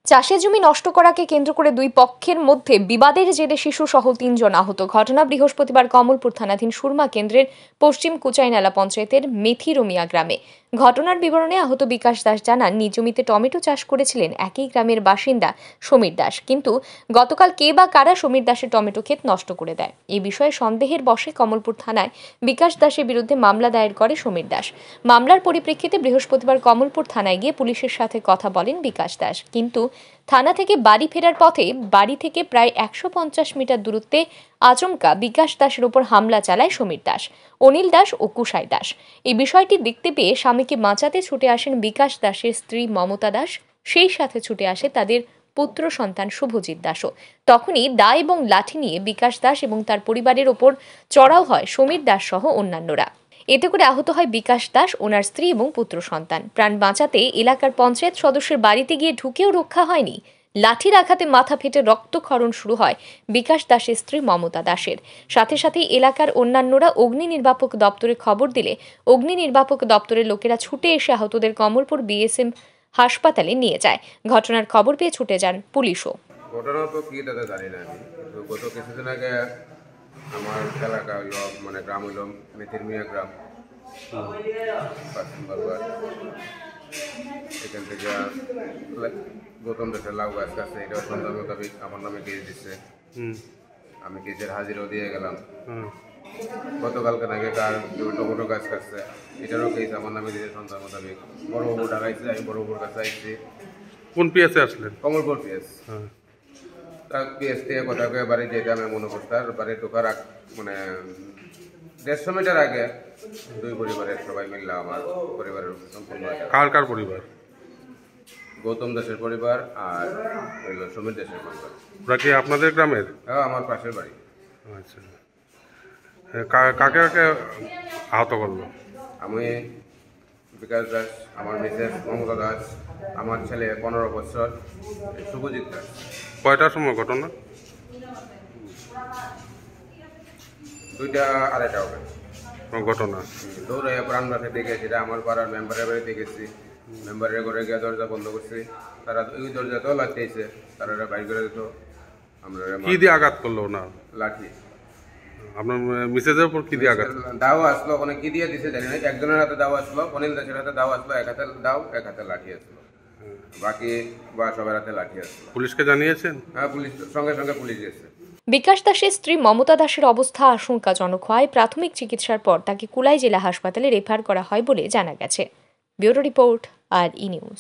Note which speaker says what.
Speaker 1: চাষের জমি নষ্ট করাকে কেন্দ্র করে দুই পক্ষের মধ্যে বিবাদের জেরে শিশুসহ ৩ জন আহত। ঘটনা বৃহস্পতিবার কমলপুর থানাধীন সুরমা কেন্দ্রের পশ্চিম কুচাইনালা পঞ্চায়েতের মেথিরমিয়া গ্রামে। ঘটনার বিবরণে আহত বিকাশ দাস জানান, নিজ জমিতে টমেটো চাষ করেছিলেন একই গ্রামের বাসিন্দা সমীর দাস, কিন্তু গতকাল কে বা কারা সমীর দাসের টমেটো ক্ষেত নষ্ট করে দেয়। এই বিষয়ে সন্দেহের বশে কমলপুর থানায় বিকাশ দাসের বিরুদ্ধে মামলা দায়ের করে সমীর দাস। মামলার পরিপ্রেক্ষিতে বৃহস্পতিবার কমলপুর থানায় গিয়ে পুলিশের সাথে কথা বলেন বিকাশ দাস, কিন্তু থানা থেকে বাড়ি ফেরার পথে বাড়ি থেকে প্রায় ১৫০ মিটার দূরত্বে আচমকা বিকাশ দাসের উপর হামলা চালায় সমীর দাস, অনিল দাস ও কুশাই দাস। এই বিষয়টি দেখতে পেয়ে স্বামীকে বাঁচাতে ছুটে আসেন বিকাশ দাসের স্ত্রী মমতা দাস, সেই সাথে ছুটে আসে তাদের পুত্র সন্তান শুভজিৎ দাসও। তখনই দা এবং লাঠি নিয়ে বিকাশ দাস এবং তার পরিবারের ওপর চড়াও হয় সমীর দাস সহ অন্যান্যরা। এতে করে আহত হয় বিকাশ দাস, ওনার স্ত্রী এবং পুত্র সন্তান। প্রাণ বাঁচাতে এলাকার পঞ্চায়েত সদস্যের বাড়িতে গিয়ে ঢুকেও রক্ষা হয়নি। লাঠির আঘাতে মাথা ফেটে রক্তক্ষরণ শুরু হয় বিকাশ দাসের স্ত্রী মমতা দাসের। সাথে সাথেই এলাকার অন্যান্যরা অগ্নি নির্বাপক দপ্তরে খবর দিলে অগ্নি নির্বাপক দপ্তরের লোকেরা ছুটে এসে আহতদের কমলপুর বিএসএম হাসপাতালে নিয়ে যায়। ঘটনার খবর পেয়ে ছুটে যান পুলিশও।
Speaker 2: ঘটনা তো কি দাদা জানি না আমি, গত কিছুদিন আগে আমার এলাকা হইল মানে গ্রাম হইল মেথিরমিয়া গ্রাম, এখান থেকে গৌতম দেশের লাউ গাছ কাছে এটা সন্ধ্যা মোতাবেক আমার নামে কেস দিচ্ছে। আমি কেসের হাজিরাও দিয়ে গেলাম। গতকালকে নাকি কার টমেটো গাছ কাটছে, এটারও কেস আমার নামে দিয়েছে সন্ধ্যা মোতাবেক। বড়বাবু ডাকাইছে, আমি বড়বাবুর কাছে আসছি।
Speaker 3: কোন পিএসে আসলেন?
Speaker 2: কমলপুর পিএস। তার পিএস থেকে কথা কয়ে বাড়ি যেতে আমি মনে করতাম, বাড়ি ঢোকার মানে 150 মিটার আগে দুই পরিবারের সবাই মিললাম, আমার পরিবারের সম্পূর্ণ।
Speaker 3: কার পরিবার?
Speaker 2: গৌতম দাসের পরিবার আর হইল সমীর দাসের পরিবার।
Speaker 3: ওরা কি আপনাদের গ্রামের?
Speaker 2: হ্যাঁ, আমার পাশের বাড়ি।
Speaker 3: আচ্ছা, কাকে কাকে আহত করলো?
Speaker 2: আমি, বিকাশ দাস, আমার মিসেস মমতা দাস, আমার ছেলে 15 বছর শুভজিৎ দাস।
Speaker 3: কয়টার সময় ঘটনা?
Speaker 2: 2টা 2:30 হবে
Speaker 3: ঘটনা।
Speaker 2: দৌড়ে প্রাণ বাঁচাতে গেছি, আমার পাড়ার মেম্বারের বাড়িতে গেছি। মেম্বারের ঘরে গিয়ে দরজা বন্ধ করছি, তারা ওই দরজাতেও লাগতেছে, তারা বাইর করে দিত। আমরা
Speaker 3: কি দিয়ে আঘাত করলো না?
Speaker 2: লাঠি।
Speaker 3: আপনার মিসেজের উপর কি দিয়ে আঘাত?
Speaker 2: দাও আসলো, ওখানে কি দিয়ে দিছে জানি না। একজনের হাতে দাও আসলো, অনিল দাসের হাতে দাও আসলো, এক হাতে দাও এক হাতে লাঠি আসলো, বাকি বা সবার হাতে লাঠি আসলো।
Speaker 3: পুলিশকে জানিয়েছেন?
Speaker 2: হ্যাঁ, পুলিশ সঙ্গে সঙ্গে পুলিশ গেছে।
Speaker 1: বিকাশ দাসের স্ত্রী মমতা দাসের অবস্থা আশঙ্কাজনক হয় প্রাথমিক চিকিৎসার পর তাকে কুলাই জেলা হাসপাতালে রেফার করা হয় বলে জানা গেছে। ব্যুরো রিপোর্ট, আর ই নিউজ।